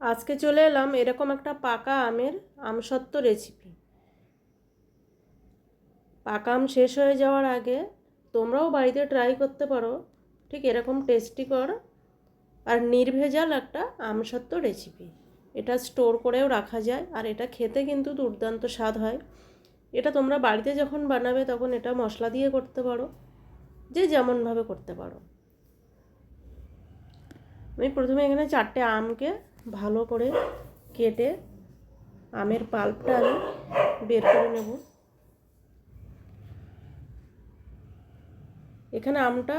আজকে চলে এলাম এরকম একটা পাকা আমের আমসত্ত্ব রেসিপি। পাকা আম শেষ হয়ে যাওয়ার আগে তোমরাও বাড়িতে ট্রাই করতে পারো ঠিক এরকম টেস্টিকর আর নির্ভেজাল একটা আমসত্ত্ব রেসিপি। এটা স্টোর করেও রাখা যায় আর এটা খেতে কিন্তু দুর্দান্ত স্বাদ হয়। এটা তোমরা বাড়িতে যখন বানাবে তখন এটা মশলা দিয়ে করতে পারো, যে যেমনভাবে করতে পারো। আমি প্রথমে এখানে 4টে আমকে ভালো করে কেটে আমের পাল্পটা আমি বের করে নেব। এখানে আমটা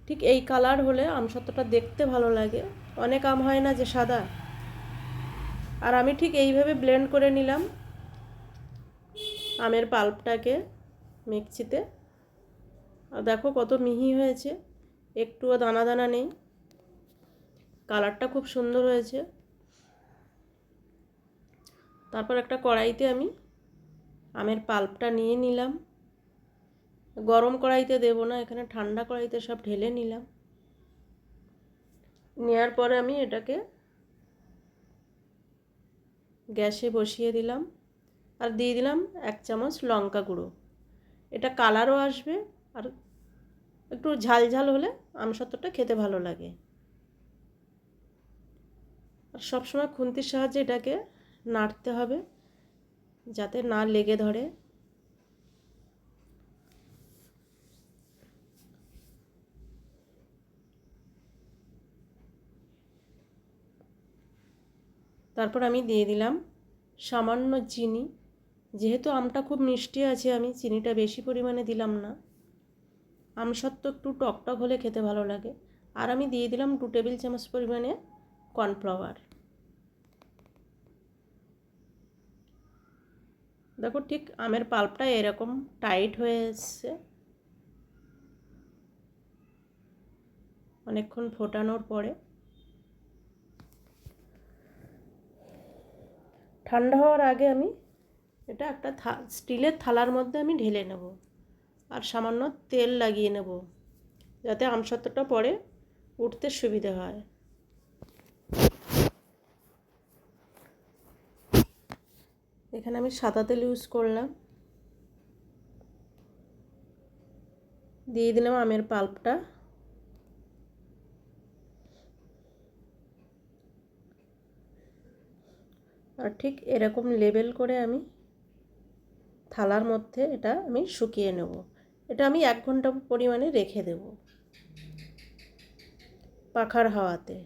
ঠিক এই কালার হলে আমসত্ত্বটা দেখতে ভালো লাগে। অনেক আম হয় না যে সাদা, আর আমি ঠিক এইভাবে ব্লেন্ড করে নিলাম আমের পাল্পটাকে মিক্সিতে। আর দেখো কত মিহি হয়েছে, একটুও দানা দানা নেই, কালারটা খুব সুন্দর হয়েছে। তারপর একটা কড়াইতে আমি আমের পাল্পটা নিয়ে নিলাম। গরম কড়াইতে দেব না, এখানে ঠান্ডা কড়াইতে সব ঢেলে নিলাম। নেওয়ার পরে আমি এটাকে গ্যাসে বসিয়ে দিলাম আর দিয়ে দিলাম 1 চামচ লঙ্কা গুঁড়ো। এটা কালারও আসবে আর একটু ঝাল ঝাল হলে আমসত্ত্বটা খেতে ভালো লাগে। আর সবসময় খুন্তির সাহায্যে এটাকে নাড়তে হবে যাতে না লেগে ধরে। তারপর আমি দিয়ে দিলাম সামান্য চিনি। যেহেতু আমটা খুব মিষ্টি আছে আমি চিনিটা বেশি পরিমাণে দিলাম না, আমসত্ত্ব একটু টকটক হলে খেতে ভালো লাগে। আর আমি দিয়ে দিলাম 2 টেবিল চামচ পরিমাণে কর্নফ্লাওয়ার। দেখো ঠিক আমের পাল্পটা এরকম টাইট হয়ে এসছে। অনেকক্ষণ ফোটানোর পরে ঠান্ডা হওয়ার আগে আমি এটা একটা স্টিলের থালার মধ্যে আমি ঢেলে নেব আর সামান্য তেল লাগিয়ে নেব যাতে আমসত্ত্বটা পরে উঠতে সুবিধে হয়। এখানে আমি সাদা তেল ইউজ করলাম। দিয়ে দিলাম আমের পাল্পটা। আর ঠিক এরকম লেবেল করে আমি থালার মধ্যে এটা আমি শুকিয়ে নেব। এটা আমি 1 ঘন্টা পরিমাণে রেখে দেব পাখার হাওয়াতে।